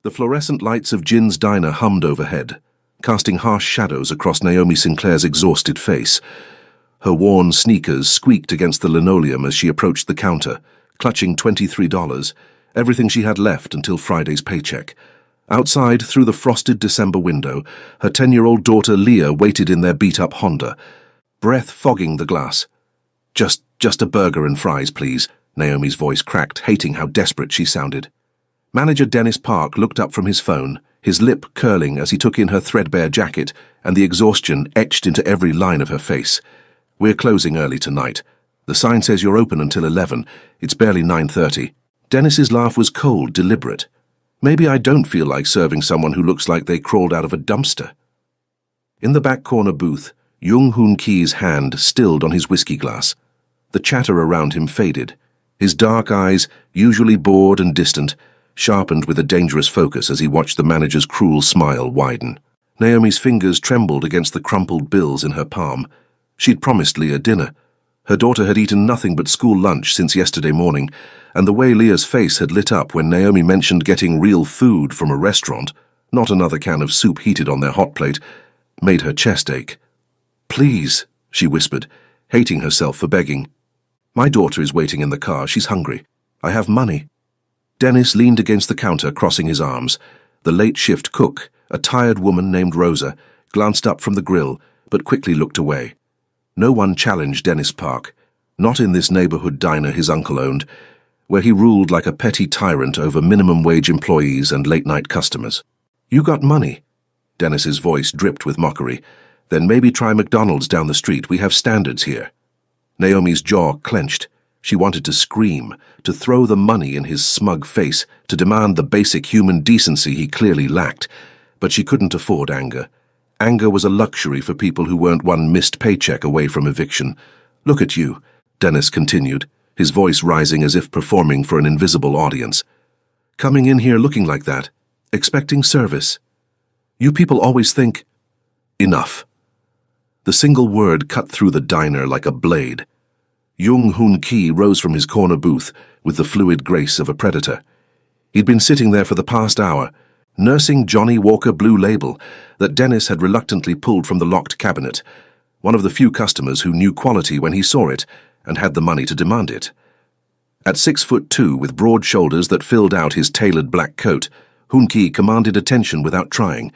The fluorescent lights of Jin's diner hummed overhead, casting harsh shadows across Naomi Sinclair's exhausted face. Her worn sneakers squeaked against the linoleum as she approached the counter, clutching $23, everything she had left until Friday's paycheck. Outside, through the frosted December window, her 10-year-old daughter Leah waited in their beat-up Honda, breath fogging the glass. Just a burger and fries, please," Naomi's voice cracked, hating how desperate she sounded. Manager Dennis Park looked up from his phone, his lip curling as he took in her threadbare jacket, and the exhaustion etched into every line of her face. "We're closing early tonight. The sign says you're open until 11. It's barely 9:30. Dennis's laugh was cold, deliberate. "Maybe I don't feel like serving someone who looks like they crawled out of a dumpster." In the back corner booth, Jung Hoon Ki's hand stilled on his whiskey glass. The chatter around him faded. His dark eyes, usually bored and distant, sharpened with a dangerous focus as he watched the manager's cruel smile widen. Naomi's fingers trembled against the crumpled bills in her palm. She'd promised Leah dinner. Her daughter had eaten nothing but school lunch since yesterday morning, and the way Leah's face had lit up when Naomi mentioned getting real food from a restaurant, not another can of soup heated on their hot plate, made her chest ache. "Please," she whispered, hating herself for begging. "My daughter is waiting in the car. She's hungry. I have money." Dennis leaned against the counter, crossing his arms. The late-shift cook, a tired woman named Rosa, glanced up from the grill, but quickly looked away. No one challenged Dennis Park, not in this neighborhood diner his uncle owned, where he ruled like a petty tyrant over minimum-wage employees and late-night customers. "You got money?" Dennis's voice dripped with mockery. "Then maybe try McDonald's down the street. We have standards here." Naomi's jaw clenched. She wanted to scream, to throw the money in his smug face, to demand the basic human decency he clearly lacked. But she couldn't afford anger. Anger was a luxury for people who weren't one missed paycheck away from eviction. "Look at you," Dennis continued, his voice rising as if performing for an invisible audience. "Coming in here looking like that, expecting service. You people always think..." Enough. The single word cut through the diner like a blade. Jung Hoon Ki rose from his corner booth with the fluid grace of a predator. He'd been sitting there for the past hour, nursing Johnny Walker Blue Label that Dennis had reluctantly pulled from the locked cabinet, one of the few customers who knew quality when he saw it and had the money to demand it. At 6'2", with broad shoulders that filled out his tailored black coat, Hoon Ki commanded attention without trying.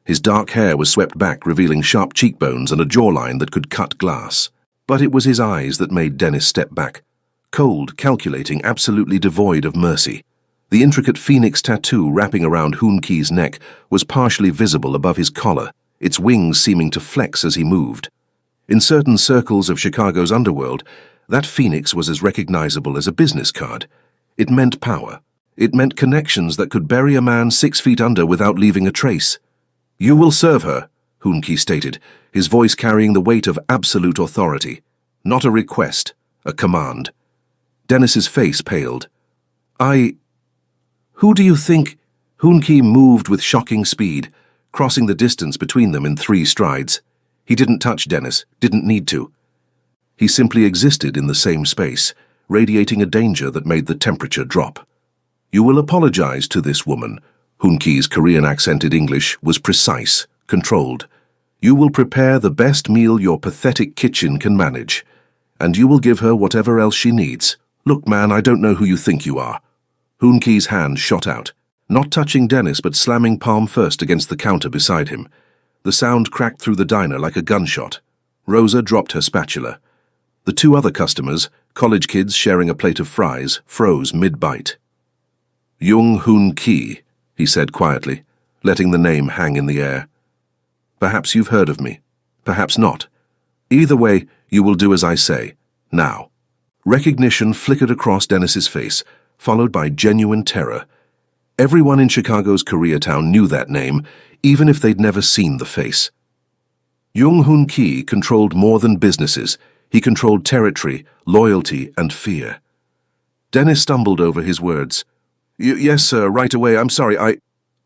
His dark hair was swept back, revealing sharp cheekbones and a jawline that could cut glass. But it was his eyes that made Dennis step back. Cold, calculating, absolutely devoid of mercy. The intricate phoenix tattoo wrapping around Hoon Ki's neck was partially visible above his collar, its wings seeming to flex as he moved. In certain circles of Chicago's underworld, that phoenix was as recognizable as a business card. It meant power. It meant connections that could bury a man 6 feet under without leaving a trace. "You will serve her," Hoon Ki stated, his voice carrying the weight of absolute authority. Not a request, a command. Dennis's face paled. Who do you think?" Hoon Ki moved with shocking speed, crossing the distance between them in 3 strides. He didn't touch Dennis, didn't need to. He simply existed in the same space, radiating a danger that made the temperature drop. "You will apologize to this woman." Hoon Ki's Korean-accented English was precise, controlled. "You will prepare the best meal your pathetic kitchen can manage, and you will give her whatever else she needs. Look, man, I don't know who you think you are." Hoon Ki's hand shot out, not touching Dennis but slamming palm first against the counter beside him. The sound cracked through the diner like a gunshot. Rosa dropped her spatula. The 2 other customers, college kids sharing a plate of fries, froze mid-bite. "Jung Hoon Ki," he said quietly, letting the name hang in the air. "Perhaps you've heard of me. Perhaps not. Either way, you will do as I say. Now." Recognition flickered across Dennis's face, followed by genuine terror. Everyone in Chicago's Koreatown knew that name, even if they'd never seen the face. Jung Hoon Ki controlled more than businesses. He controlled territory, loyalty, and fear. Dennis stumbled over his words. Yes, sir, right away. I'm sorry,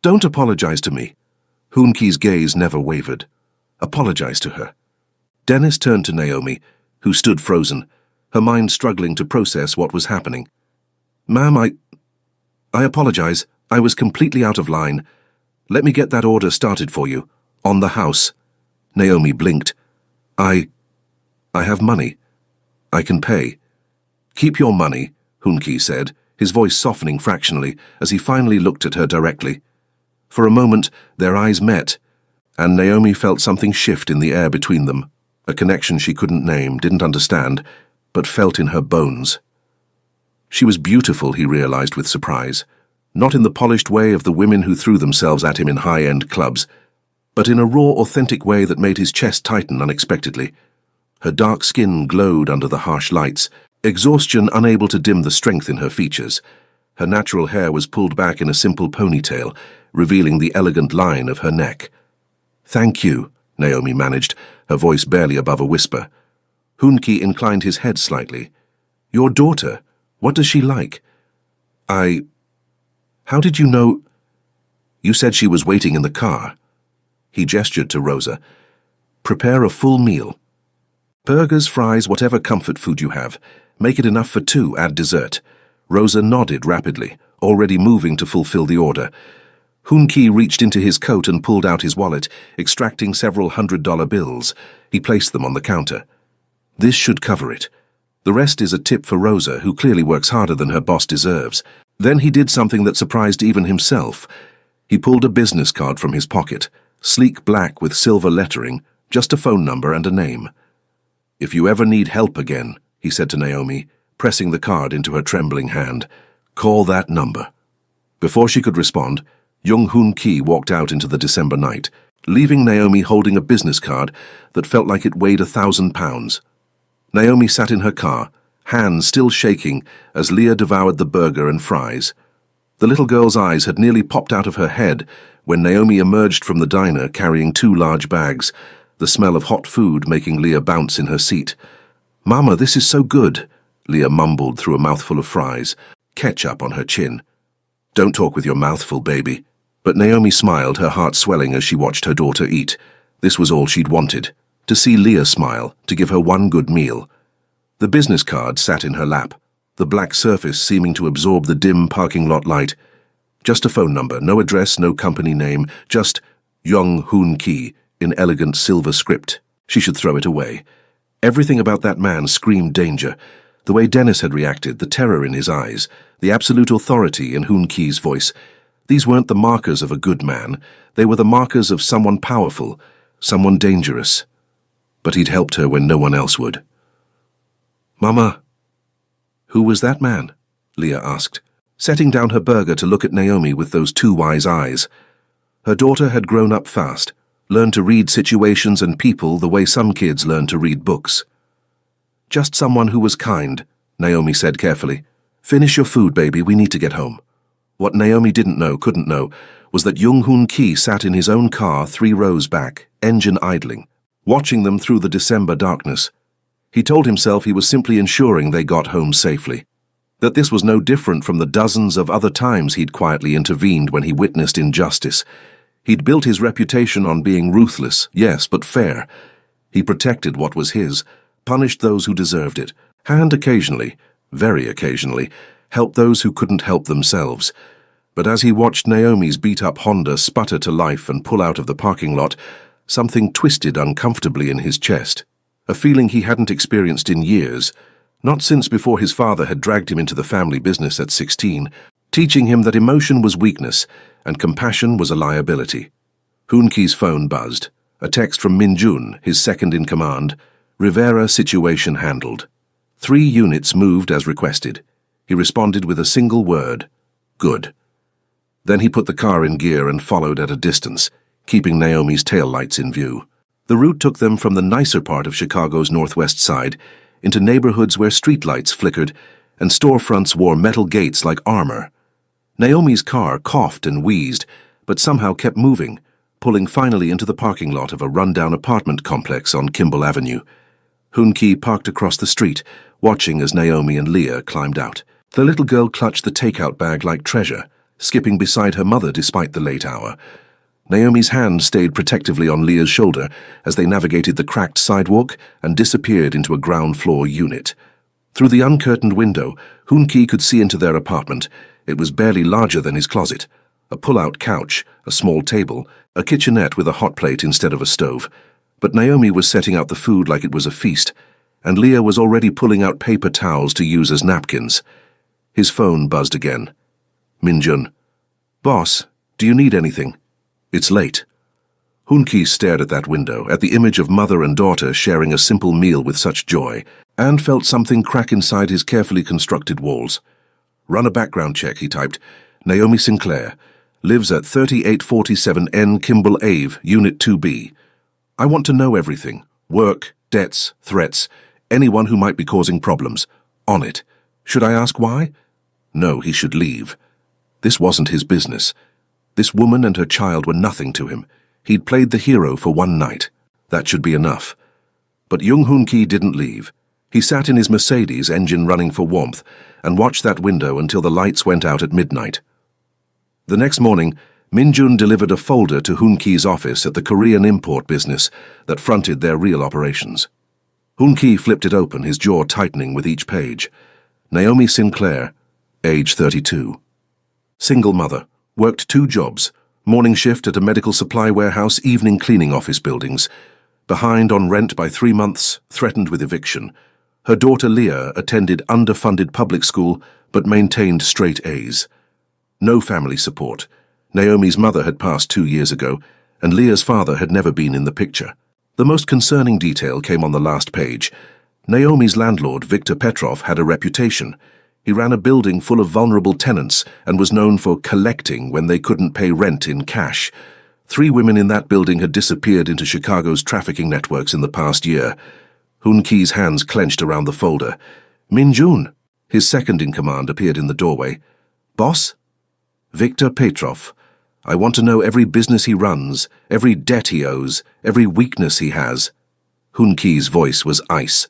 Don't apologize to me." Hoon Ki's gaze never wavered. "Apologize to her." Dennis turned to Naomi, who stood frozen, her mind struggling to process what was happening. "Ma'am, I apologize. I was completely out of line. Let me get that order started for you. On the house. Naomi blinked. I have money. I can pay. Keep your money, Hoon-Kee said, his voice softening fractionally as he finally looked at her directly. For a moment, their eyes met, and Naomi felt something shift in the air between them, a connection she couldn't name, didn't understand, but felt in her bones. She was beautiful, he realized with surprise, not in the polished way of the women who threw themselves at him in high-end clubs, but in a raw, authentic way that made his chest tighten unexpectedly. Her dark skin glowed under the harsh lights, exhaustion unable to dim the strength in her features. Her natural hair was pulled back in a simple ponytail, revealing the elegant line of her neck. "Thank you," Naomi managed, her voice barely above a whisper. Hoon-Kee inclined his head slightly. "Your daughter, what does she like?" How did you know?" "You said she was waiting in the car." He gestured to Rosa. "Prepare a full meal. Burgers, fries, whatever comfort food you have. Make it enough for 2, add dessert." Rosa nodded rapidly, already moving to fulfill the order. Hoon-Kee reached into his coat and pulled out his wallet, extracting several $100 bills. He placed them on the counter. "This should cover it. The rest is a tip for Rosa, who clearly works harder than her boss deserves." Then he did something that surprised even himself. He pulled a business card from his pocket, sleek black with silver lettering, just a phone number and a name. "If you ever need help again," he said to Naomi, pressing the card into her trembling hand, "call that number." Before she could respond, young Hoon-Kee walked out into the December night, leaving Naomi holding a business card that felt like it weighed 1,000 pounds. Naomi sat in her car, hands still shaking as Leah devoured the burger and fries. The little girl's eyes had nearly popped out of her head when Naomi emerged from the diner carrying 2 large bags, the smell of hot food making Leah bounce in her seat. "Mama, this is so good," Leah mumbled through a mouthful of fries, ketchup on her chin. "Don't talk with your mouth full, baby." But Naomi smiled, her heart swelling as she watched her daughter eat. This was all she'd wanted, to see Leah smile, to give her one good meal. The business card sat in her lap, the black surface seeming to absorb the dim parking lot light. Just a phone number, no address, no company name, just Young Hoon-Kee in elegant silver script. She should throw it away. Everything about that man screamed danger. The way Dennis had reacted, the terror in his eyes, the absolute authority in Hoon-Kee's voice. These weren't the markers of a good man. They were the markers of someone powerful, someone dangerous. But he'd helped her when no one else would. "Mama." "Who was that man?" Leah asked, setting down her burger to look at Naomi with those 2 wise eyes. Her daughter had grown up fast, learned to read situations and people the way some kids learn to read books. "Just someone who was kind," Naomi said carefully. "Finish your food, baby, we need to get home." What Naomi didn't know, couldn't know, was that young Hoon-Kee sat in his own car 3 rows back, engine idling, watching them through the December darkness. He told himself he was simply ensuring they got home safely. That this was no different from the dozens of other times he'd quietly intervened when he witnessed injustice. He'd built his reputation on being ruthless, yes, but fair. He protected what was his, punished those who deserved it, and occasionally, very occasionally, helped those who couldn't help themselves. But as he watched Naomi's beat-up Honda sputter to life and pull out of the parking lot, something twisted uncomfortably in his chest. A feeling he hadn't experienced in years, not since before his father had dragged him into the family business at 16, teaching him that emotion was weakness and compassion was a liability. Hoon-Kee's phone buzzed. A text from Min-Jun, his second-in-command. "Rivera situation handled. 3 units moved as requested." He responded with a single word. "Good." Then he put the car in gear and followed at a distance, keeping Naomi's taillights in view. The route took them from the nicer part of Chicago's northwest side into neighborhoods where streetlights flickered and storefronts wore metal gates like armor. Naomi's car coughed and wheezed, but somehow kept moving, pulling finally into the parking lot of a rundown apartment complex on Kimball Avenue. Hoon-Kee parked across the street, watching as Naomi and Leah climbed out. The little girl clutched the takeout bag like treasure, skipping beside her mother despite the late hour. Naomi's hand stayed protectively on Leah's shoulder as they navigated the cracked sidewalk and disappeared into a ground-floor unit. Through the uncurtained window, Hoon-Kee could see into their apartment. It was barely larger than his closet, A pull-out couch, a small table, a kitchenette with a hot plate instead of a stove. But Naomi was setting out the food like it was a feast, and Leah was already pulling out paper towels to use as napkins. His phone buzzed again. Min-jun. Boss, do you need anything? It's late. Hoon-ki stared at that window, at the image of mother and daughter sharing a simple meal with such joy, and felt something crack inside his carefully constructed walls. Run a background check, he typed. Naomi Sinclair. Lives at 3847N Kimball Ave, Unit 2B. I want to know everything. Work, debts, threats, anyone who might be causing problems. On it. Should I ask why? No, he should leave. This wasn't his business. This woman and her child were nothing to him. He'd played the hero for one night. That should be enough. But Jung Hoon-ki didn't leave. He sat in his Mercedes, engine running for warmth, and watched that window until the lights went out at midnight. The next morning, Min-jun delivered a folder to Hoon-ki's office at the Korean import business that fronted their real operations. Hoon-ki flipped it open, his jaw tightening with each page. Naomi Sinclair, age 32. Single mother, worked 2 jobs, morning shift at a medical supply warehouse, evening cleaning office buildings. Behind on rent by 3 months, threatened with eviction. Her daughter Leah attended underfunded public school but maintained straight A's. No family support. Naomi's mother had passed 2 years ago, and Leah's father had never been in the picture. The most concerning detail came on the last page. Naomi's landlord, Viktor Petrov, had a reputation. He ran a building full of vulnerable tenants and was known for collecting when they couldn't pay rent in cash. 3 women in that building had disappeared into Chicago's trafficking networks in the past year. Hoon-ki's hands clenched around the folder. Min-jun, his second-in-command, appeared in the doorway. Boss? Viktor Petrov. I want to know every business he runs, every debt he owes, every weakness he has. Hoon-ki's voice was ice.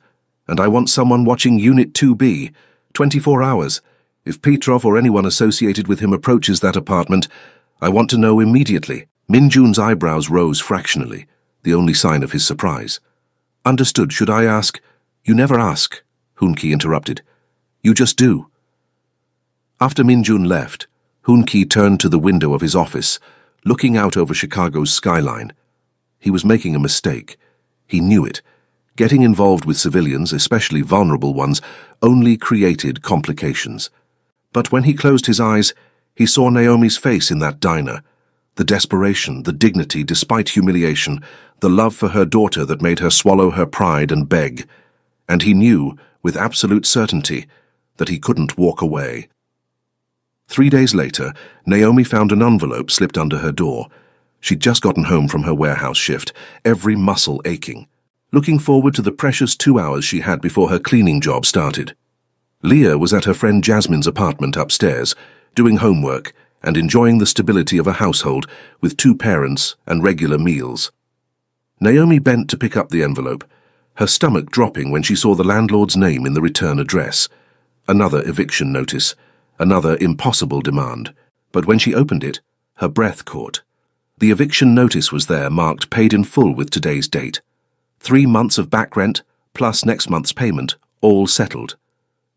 And I want someone watching Unit 2B. 24 hours. If Petrov or anyone associated with him approaches that apartment, I want to know immediately. Min-jun's eyebrows rose fractionally, the only sign of his surprise. Understood. Should I ask? You never ask, Hoon-ki interrupted. You just do. After Min-jun left, Hoon-ki turned to the window of his office, looking out over Chicago's skyline. He was making a mistake. He knew it. Getting involved with civilians, especially vulnerable ones, only created complications. But when he closed his eyes, he saw Naomi's face in that diner. The desperation, the dignity despite humiliation, the love for her daughter that made her swallow her pride and beg. And he knew, with absolute certainty, that he couldn't walk away. 3 days later, Naomi found an envelope slipped under her door. She'd just gotten home from her warehouse shift, every muscle aching, looking forward to the precious 2 hours she had before her cleaning job started. Leah was at her friend Jasmine's apartment upstairs, doing homework and enjoying the stability of a household with 2 parents and regular meals. Naomi bent to pick up the envelope, her stomach dropping when she saw the landlord's name in the return address. Another eviction notice, another impossible demand. But when she opened it, her breath caught. The eviction notice was there, marked paid in full with today's date. 3 months of back rent, plus next month's payment, all settled.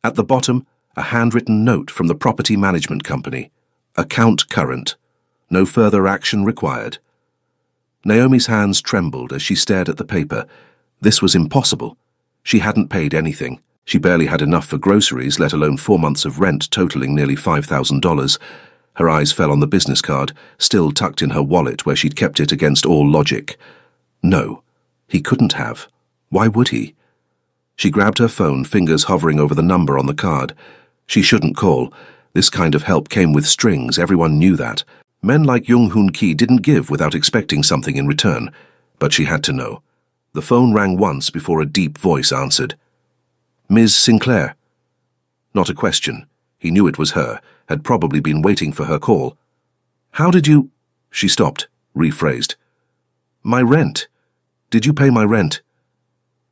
At the bottom, a handwritten note from the property management company. Account current. No further action required. Naomi's hands trembled as she stared at the paper. This was impossible. She hadn't paid anything. She barely had enough for groceries, let alone 4 months of rent totaling nearly $5,000. Her eyes fell on the business card, still tucked in her wallet where she'd kept it against all logic. No. He couldn't have. Why would he? She grabbed her phone, fingers hovering over the number on the card. She shouldn't call. This kind of help came with strings, everyone knew that. Men like Jung Hoon-ki didn't give without expecting something in return. But she had to know. The phone rang once before a deep voice answered. Ms. Sinclair. Not a question. He knew it was her, had probably been waiting for her call. How did you... She stopped, rephrased. My rent. Did you pay my rent?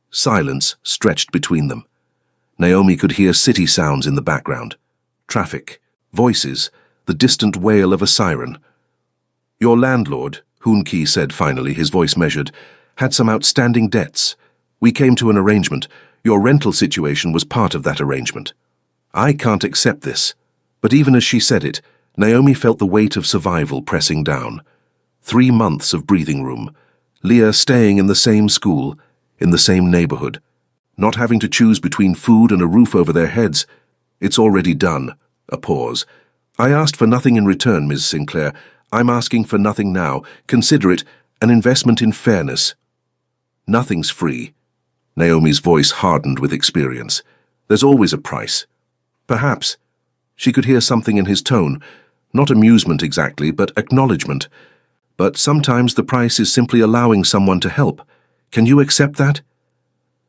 Silence stretched between them. Naomi could hear city sounds in the background. Traffic, voices, the distant wail of a siren. Your landlord, Hoon-ki said finally, his voice measured, had some outstanding debts. We came to an arrangement. Your rental situation was part of that arrangement. I can't accept this. But even as she said it, Naomi felt the weight of survival pressing down. 3 months of breathing room. Leah staying in the same school, in the same neighborhood. Not having to choose between food and a roof over their heads. It's already done. A pause. I asked for nothing in return, Ms. Sinclair. I'm asking for nothing now. Consider it an investment in fairness. Nothing's free. Naomi's voice hardened with experience. There's always a price. Perhaps. She could hear something in his tone. Not amusement exactly, but acknowledgement. But sometimes the price is simply allowing someone to help. Can you accept that?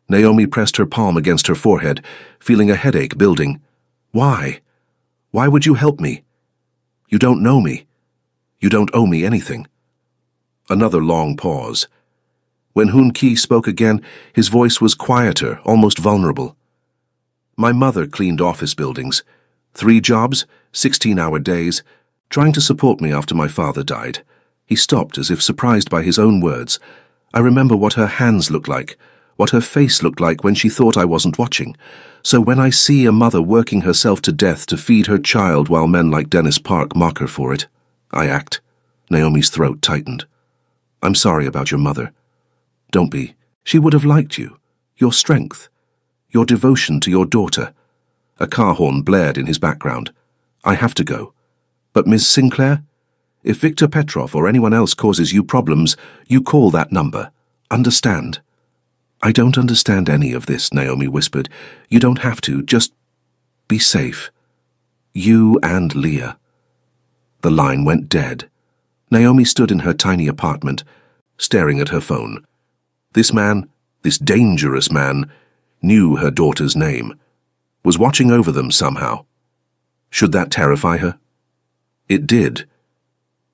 Naomi pressed her palm against her forehead, feeling a headache building. Why? Why would you help me? You don't know me. You don't owe me anything. Another long pause. When Hoon Ki spoke again, his voice was quieter, almost vulnerable. My mother cleaned office buildings. 3 jobs, 16-hour days, trying to support me after my father died. He stopped as if surprised by his own words. I remember what her hands looked like, what her face looked like when she thought I wasn't watching. So when I see a mother working herself to death to feed her child while men like Dennis Park mock her for it, I act. Naomi's throat tightened. I'm sorry about your mother. Don't be. She would have liked you. Your strength. Your devotion to your daughter. A car horn blared in his background. I have to go. But Ms. Sinclair? If Victor Petrov or anyone else causes you problems, you call that number. Understand? I don't understand any of this, Naomi whispered. You don't have to. Just be safe. You and Leah. The line went dead. Naomi stood in her tiny apartment, staring at her phone. This man, this dangerous man, knew her daughter's name, was watching over them somehow. Should that terrify her? It did.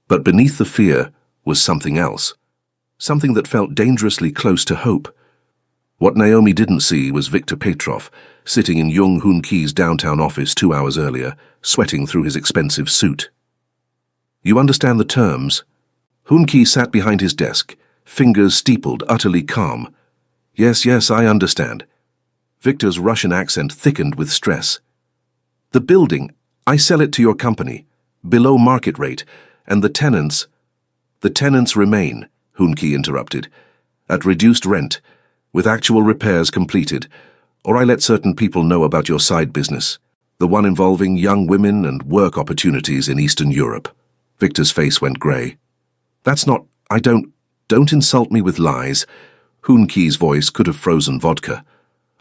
But beneath the fear was something else, something that felt dangerously close to hope. What Naomi didn't see was Victor Petrov, sitting in Jung Hoon Ki's downtown office 2 hours earlier, sweating through his expensive suit. You understand the terms? Hoon Ki sat behind his desk, fingers steepled, utterly calm. Yes, I understand. Victor's Russian accent thickened with stress. The building, I sell it to your company, below market rate, and the tenants remain, Hoon Ki interrupted, at reduced rent, with actual repairs completed, or I let certain people know about your side business, the one involving young women and work opportunities in Eastern Europe. Victor's face went grey. That's not, don't insult me with lies. Hoon Ki's voice could have frozen vodka.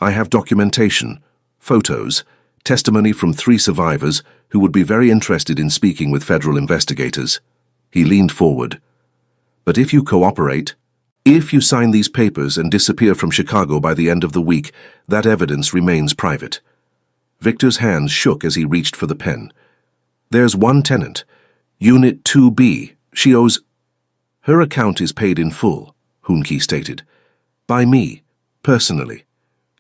I have documentation, photos, testimony from 3 survivors who would be very interested in speaking with federal investigators. He leaned forward. But if you cooperate, if you sign these papers and disappear from Chicago by the end of the week, that evidence remains private. Victor's hands shook as he reached for the pen. There's one tenant, Unit 2B. She owes... Her account is paid in full, Hoon Ki stated. By me, personally.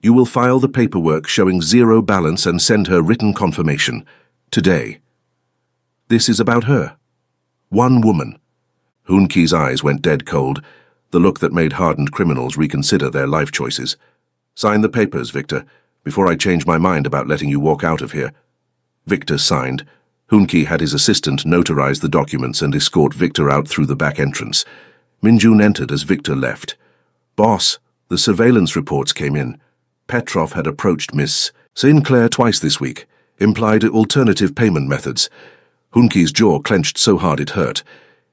You will file the paperwork showing 0 balance and send her written confirmation. Today. This is about her. One woman. Hoon Ki's eyes went dead cold, the look that made hardened criminals reconsider their life choices. Sign the papers, Victor, before I change my mind about letting you walk out of here. Victor signed. Hoon Ki had his assistant notarize the documents and escort Victor out through the back entrance. Minjun entered as Victor left. Boss, the surveillance reports came in. Petrov had approached Miss Sinclair twice this week, implied alternative payment methods. Hoon Ki's jaw clenched so hard it hurt.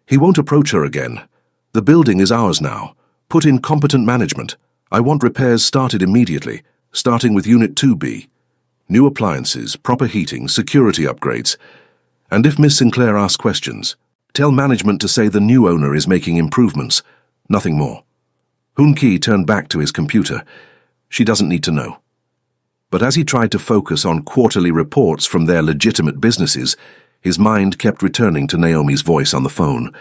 He won't approach her again. The building is ours now. Put in competent management. I want repairs started immediately, starting with Unit 2B. New appliances, proper heating, security upgrades. And if Miss Sinclair asks questions, tell management to say the new owner is making improvements. Nothing more. Hoon Ki turned back to his computer. She doesn't need to know. But as he tried to focus on quarterly reports from their legitimate businesses, his mind kept returning to Naomi's voice on the phone.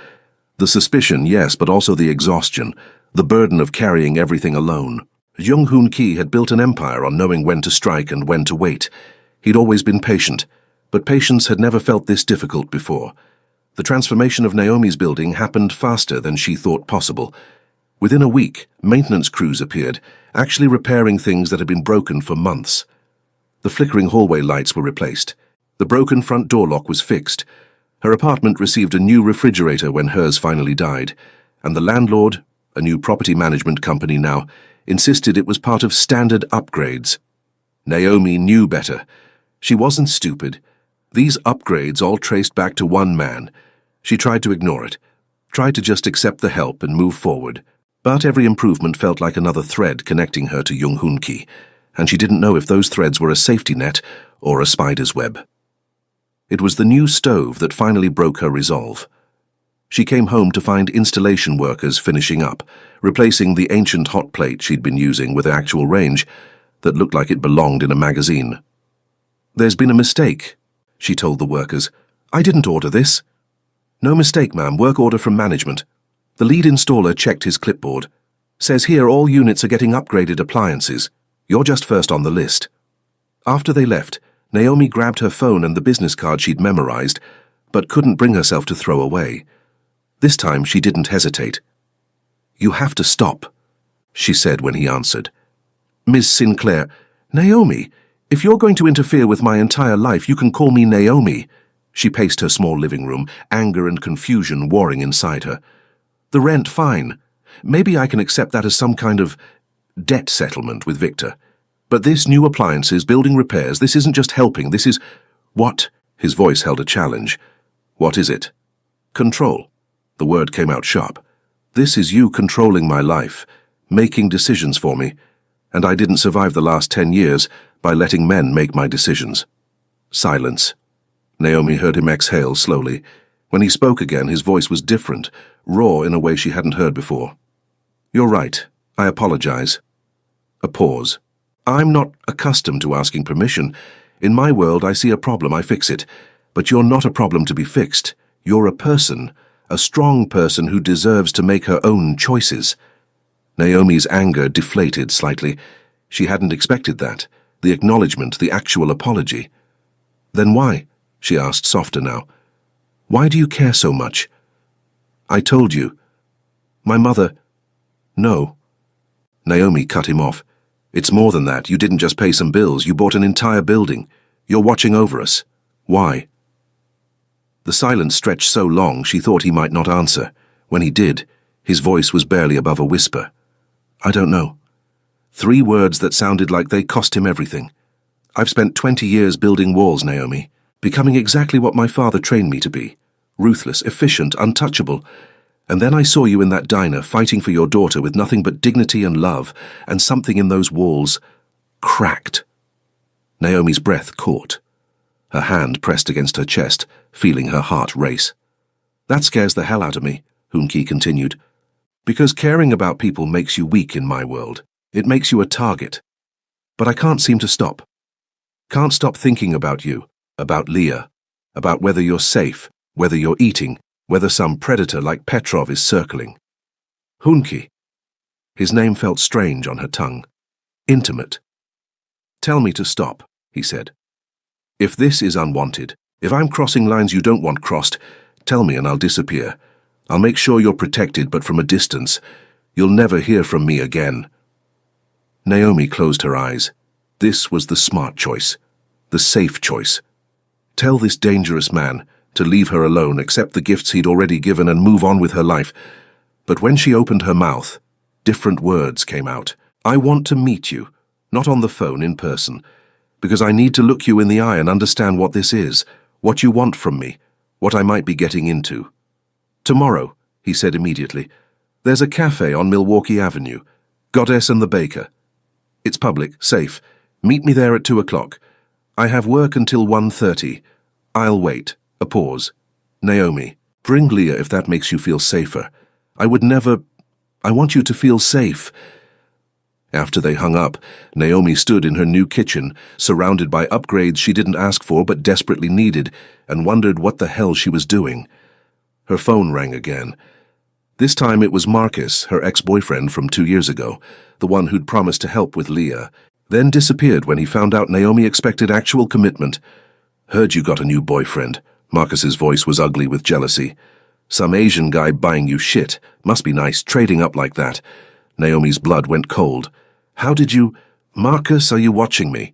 The suspicion, yes, but also the exhaustion, the burden of carrying everything alone. Jung Hoon Ki had built an empire on knowing when to strike and when to wait. He'd always been patient, but patience had never felt this difficult before. The transformation of Naomi's building happened faster than she thought possible. Within a week, maintenance crews appeared, actually repairing things that had been broken for months. The flickering hallway lights were replaced. The broken front door lock was fixed. Her apartment received a new refrigerator when hers finally died, and the landlord, a new property management company now, insisted it was part of standard upgrades. Naomi knew better. She wasn't stupid. These upgrades all traced back to one man. She tried to ignore it, tried to just accept the help and move forward. But every improvement felt like another thread connecting her to Jung Hoon-ki, and she didn't know if those threads were a safety net or a spider's web. It was the new stove that finally broke her resolve. She came home to find installation workers finishing up, replacing the ancient hot plate she'd been using with actual range that looked like it belonged in a magazine. "There's been a mistake," she told the workers. "I didn't order this." "No mistake, ma'am. Work order from management." The lead installer checked his clipboard. "Says here all units are getting upgraded appliances. You're just first on the list." After they left, Naomi grabbed her phone and the business card she'd memorized, but couldn't bring herself to throw away. This time she didn't hesitate. "You have to stop," she said when he answered. "Ms. Sinclair." "Naomi, if you're going to interfere with my entire life, you can call me Naomi." She paced her small living room, anger and confusion warring inside her. "The rent, fine. Maybe I can accept that as some kind of debt settlement with Victor. But this new appliances, building repairs, this isn't just helping, this is—" "What?" His voice held a challenge. "What is it?" "Control." The word came out sharp. "This is you controlling my life, making decisions for me, and I didn't survive the last 10 years by letting men make my decisions." Silence. Naomi heard him exhale slowly. When he spoke again, his voice was different, raw in a way she hadn't heard before. "You're right. I apologize." A pause. "I'm not accustomed to asking permission. In my world, I see a problem, I fix it. But you're not a problem to be fixed. You're a person, a strong person who deserves to make her own choices." Naomi's anger deflated slightly. She hadn't expected that, the acknowledgement, the actual apology. "Then why?" she asked, softer now. "Why do you care so much?" "I told you." "My mother—" "No." Naomi cut him off. "It's more than that. You didn't just pay some bills, you bought an entire building. You're watching over us. Why?" The silence stretched so long she thought he might not answer. When he did, his voice was barely above a whisper. "I don't know." 3 words that sounded like they cost him everything. "I've spent 20 years building walls, Naomi, becoming exactly what my father trained me to be. Ruthless, efficient, untouchable. And then I saw you in that diner fighting for your daughter with nothing but dignity and love, and something in those walls cracked." Naomi's breath caught. Her hand pressed against her chest, feeling her heart race. "That scares the hell out of me," Hoon-ki continued. "Because caring about people makes you weak in my world. It makes you a target. But I can't seem to stop. Can't stop thinking about you, about Leah, about whether you're safe, whether you're eating, whether some predator like Petrov is circling." "Hoon-ki." His name felt strange on her tongue. Intimate. "Tell me to stop," he said. "If this is unwanted, if I'm crossing lines you don't want crossed, tell me and I'll disappear. I'll make sure you're protected, but from a distance. You'll never hear from me again." Naomi closed her eyes. This was the smart choice, the safe choice. Tell this dangerous man to leave her alone, accept the gifts he'd already given, and move on with her life. But when she opened her mouth, different words came out. "I want to meet you, not on the phone, in person, because I need to look you in the eye and understand what this is, what you want from me, what I might be getting into." "Tomorrow," he said immediately. "There's a cafe on Milwaukee Avenue, Goddess and the Baker. It's public, safe. Meet me there at 2 o'clock. I have work until 1:30. I'll wait." A pause. "Naomi, bring Leah if that makes you feel safer. I would never— I want you to feel safe." After they hung up, Naomi stood in her new kitchen, surrounded by upgrades she didn't ask for but desperately needed, and wondered what the hell she was doing. Her phone rang again. This time it was Marcus, her ex-boyfriend from 2 years ago, the one who'd promised to help with Leah, then disappeared when he found out Naomi expected actual commitment. "Heard you got a new boyfriend." Marcus's voice was ugly with jealousy. "Some Asian guy buying you shit. Must be nice, trading up like that." Naomi's blood went cold. "How did you— Marcus, are you watching me?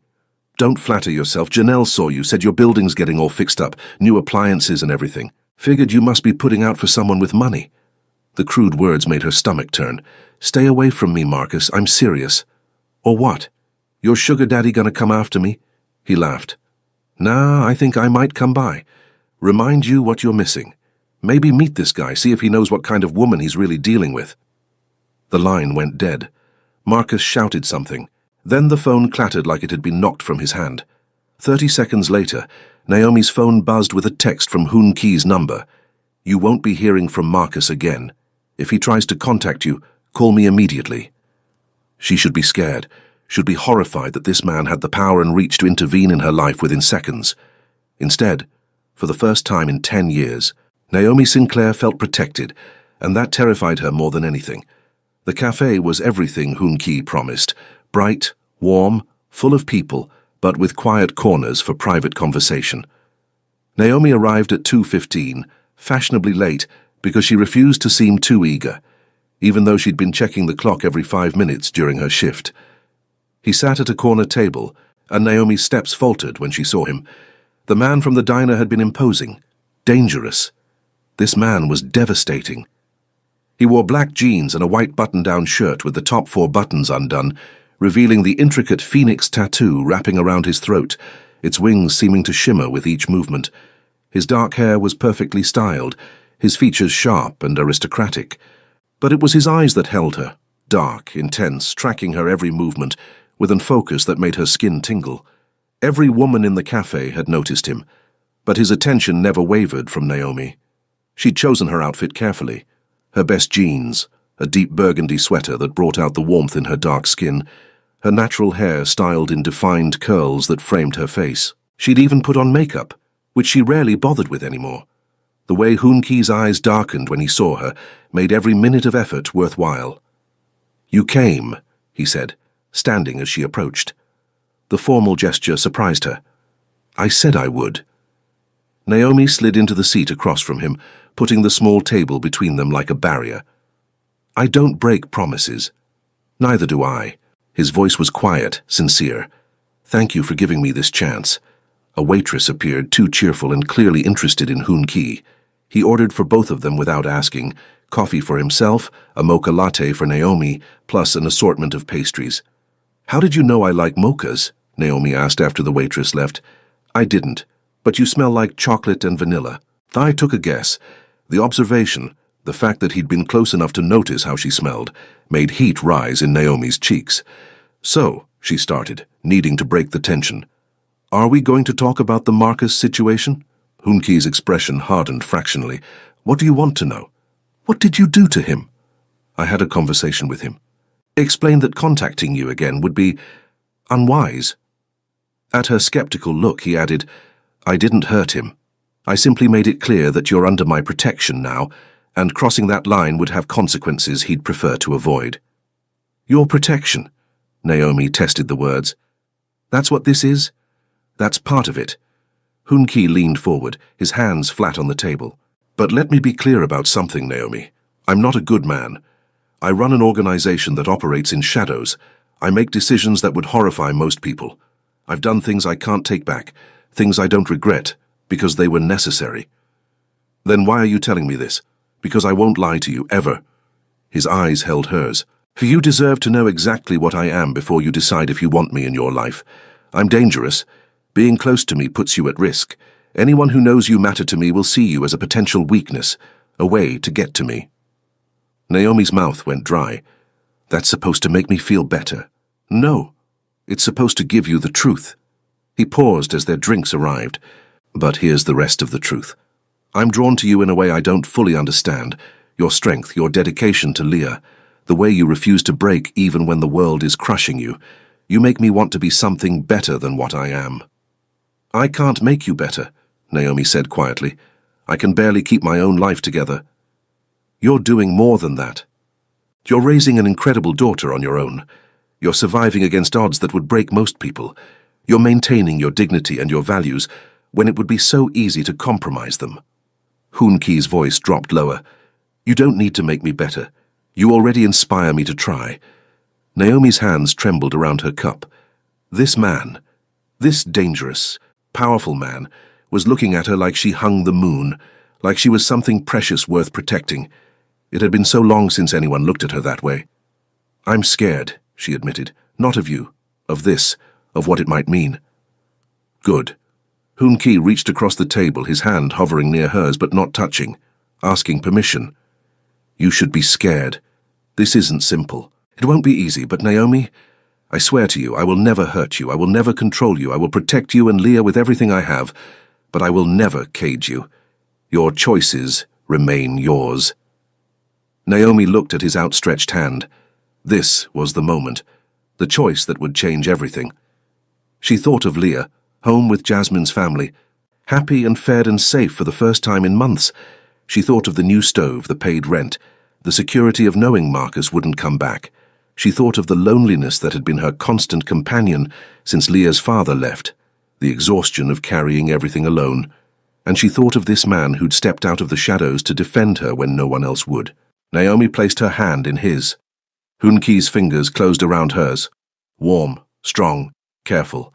Don't flatter yourself. Janelle saw you, said your building's getting all fixed up, new appliances and everything. Figured you must be putting out for someone with money. The crude words made her stomach turn. Stay away from me, Marcus. I'm serious. Or what? Your sugar daddy gonna come after me? He laughed. Nah, I think I might come by. Remind you what you're missing. Maybe meet this guy, see if he knows what kind of woman he's really dealing with. The line went dead. Marcus shouted something. Then the phone clattered like it had been knocked from his hand. 30 seconds later, Naomi's phone buzzed with a text from Hoon Key's number. You won't be hearing from Marcus again. If he tries to contact you, call me immediately. She should be scared, should be horrified that this man had the power and reach to intervene in her life within seconds. Instead, for the first time in 10 years, Naomi Sinclair felt protected, and that terrified her more than anything. The cafe was everything Hoon Key promised, bright, warm, full of people, but with quiet corners for private conversation. Naomi arrived at 2:15, fashionably late because she refused to seem too eager, even though she'd been checking the clock every 5 minutes during her shift. He sat at a corner table, and Naomi's steps faltered when she saw him. The man from the diner had been imposing, dangerous. This man was devastating. He wore black jeans and a white button-down shirt with the top 4 buttons undone, revealing the intricate phoenix tattoo wrapping around his throat, its wings seeming to shimmer with each movement. His dark hair was perfectly styled, his features sharp and aristocratic. But it was his eyes that held her, dark, intense, tracking her every movement, with an focus that made her skin tingle. Every woman in the cafe had noticed him, but his attention never wavered from Naomi. She'd chosen her outfit carefully. Her best jeans, a deep burgundy sweater that brought out the warmth in her dark skin, her natural hair styled in defined curls that framed her face. She'd even put on makeup, which she rarely bothered with anymore. The way Hoon Key's eyes darkened when he saw her made every minute of effort worthwhile. You came, he said, standing as she approached. The formal gesture surprised her. I said I would. Naomi slid into the seat across from him, putting the small table between them like a barrier. I don't break promises. Neither do I. His voice was quiet, sincere. Thank you for giving me this chance. A waitress appeared, too cheerful and clearly interested in Hoon Key. He ordered for both of them without asking, coffee for himself, a mocha latte for Naomi, plus an assortment of pastries. How did you know I like mochas? Naomi asked after the waitress left. I didn't, but you smell like chocolate and vanilla. I took a guess. The observation, the fact that he'd been close enough to notice how she smelled, made heat rise in Naomi's cheeks. So, she started, needing to break the tension. Are we going to talk about the Marcus situation? Hoon Key's expression hardened fractionally. What do you want to know? What did you do to him? I had a conversation with him. Explained that contacting you again would be unwise. At her skeptical look, he added, I didn't hurt him. I simply made it clear that you're under my protection now, and crossing that line would have consequences he'd prefer to avoid. Your protection? Naomi tested the words. That's what this is? That's part of it. Hoon Key leaned forward, his hands flat on the table. But let me be clear about something, Naomi. I'm not a good man. I run an organization that operates in shadows. I make decisions that would horrify most people. I've done things I can't take back, things I don't regret, because they were necessary. Then why are you telling me this? Because I won't lie to you, ever. His eyes held hers. For you deserve to know exactly what I am before you decide if you want me in your life. I'm dangerous. Being close to me puts you at risk. Anyone who knows you matter to me will see you as a potential weakness, a way to get to me. Naomi's mouth went dry. That's supposed to make me feel better. No, it's supposed to give you the truth. He paused as their drinks arrived. But here's the rest of the truth. I'm drawn to you in a way I don't fully understand. Your strength, your dedication to Leah, the way you refuse to break even when the world is crushing you. You make me want to be something better than what I am. I can't make you better, Naomi said quietly. I can barely keep my own life together. You're doing more than that. You're raising an incredible daughter on your own. You're surviving against odds that would break most people. You're maintaining your dignity and your values when it would be so easy to compromise them. Hoon Key's voice dropped lower. You don't need to make me better. You already inspire me to try. Naomi's hands trembled around her cup. This man, this dangerous, powerful man, was looking at her like she hung the moon, like she was something precious worth protecting. It had been so long since anyone looked at her that way. "I'm scared," she admitted. "Not of you. Of this. Of what it might mean." "Good." Hoon Ki reached across the table, his hand hovering near hers but not touching, asking permission. "You should be scared. This isn't simple. It won't be easy, but Naomi, I swear to you, I will never hurt you. I will never control you. I will protect you and Leah with everything I have, but I will never cage you. Your choices remain yours." Naomi looked at his outstretched hand. This was the moment, the choice that would change everything. She thought of Leah, home with Jasmine's family, happy and fed and safe for the first time in months. She thought of the new stove, the paid rent, the security of knowing Marcus wouldn't come back. She thought of the loneliness that had been her constant companion since Leah's father left, the exhaustion of carrying everything alone. And she thought of this man who'd stepped out of the shadows to defend her when no one else would. Naomi placed her hand in his. Hoon Ki's fingers closed around hers, warm, strong, careful.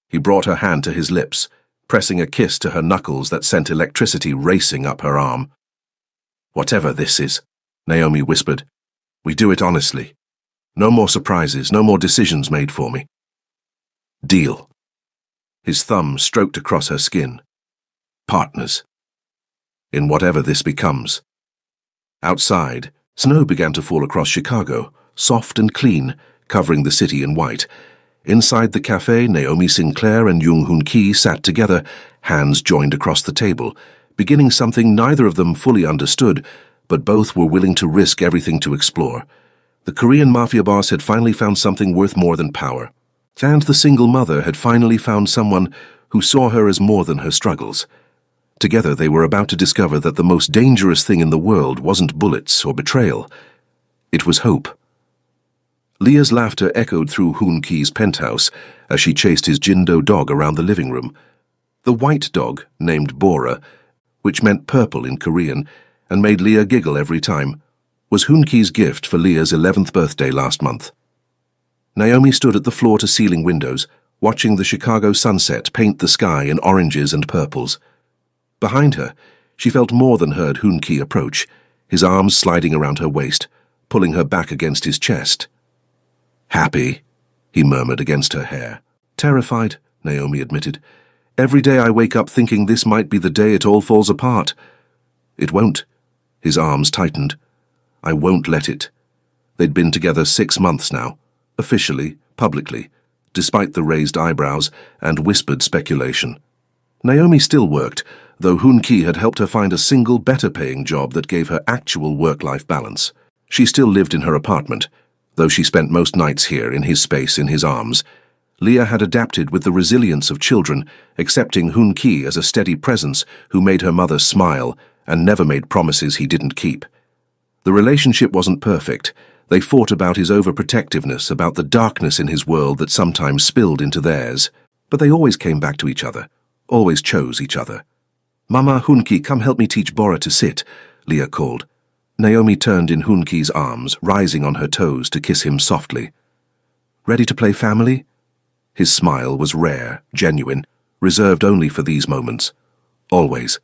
He brought her hand to his lips, pressing a kiss to her knuckles that sent electricity racing up her arm. "Whatever this is," Naomi whispered, "we do it honestly. No more surprises, no more decisions made for me. Deal." His thumb stroked across her skin. Partners. In whatever this becomes. Outside, snow began to fall across Chicago, soft and clean, covering the city in white. Inside the cafe, Naomi Sinclair and Jung Hoon Ki sat together, hands joined across the table, beginning something neither of them fully understood, but both were willing to risk everything to explore. The Korean Mafia boss had finally found something worth more than power. And the single mother had finally found someone who saw her as more than her struggles. Together they were about to discover that the most dangerous thing in the world wasn't bullets or betrayal. It was hope. Leah's laughter echoed through Hoon Ki's penthouse as she chased his Jindo dog around the living room. The white dog, named Bora, which meant purple in Korean, and made Leah giggle every time, was Hoon Ki's gift for Leah's 11th birthday last month. Naomi stood at the floor-to-ceiling windows, watching the Chicago sunset paint the sky in oranges and purples. Behind her, she felt more than heard Hoon Ki approach, his arms sliding around her waist, pulling her back against his chest. "Happy," he murmured against her hair. "Terrified," Naomi admitted. "Every day I wake up thinking this might be the day it all falls apart." "It won't." His arms tightened. "I won't let it." They'd been together 6 months now, officially, publicly, despite the raised eyebrows and whispered speculation. Naomi still worked, though Hoon Ki had helped her find a single, better-paying job that gave her actual work-life balance. She still lived in her apartment, though she spent most nights here in his space, in his arms. Leah had adapted with the resilience of children, accepting Hoon Ki as a steady presence who made her mother smile and never made promises he didn't keep. The relationship wasn't perfect. They fought about his overprotectiveness, about the darkness in his world that sometimes spilled into theirs. But they always came back to each other, always chose each other. "Mama, Hoon Ki, come help me teach Bora to sit," Leah called. Naomi turned in Hoon Ki's arms, rising on her toes to kiss him softly. "Ready to play family?" His smile was rare, genuine, reserved only for these moments. Always.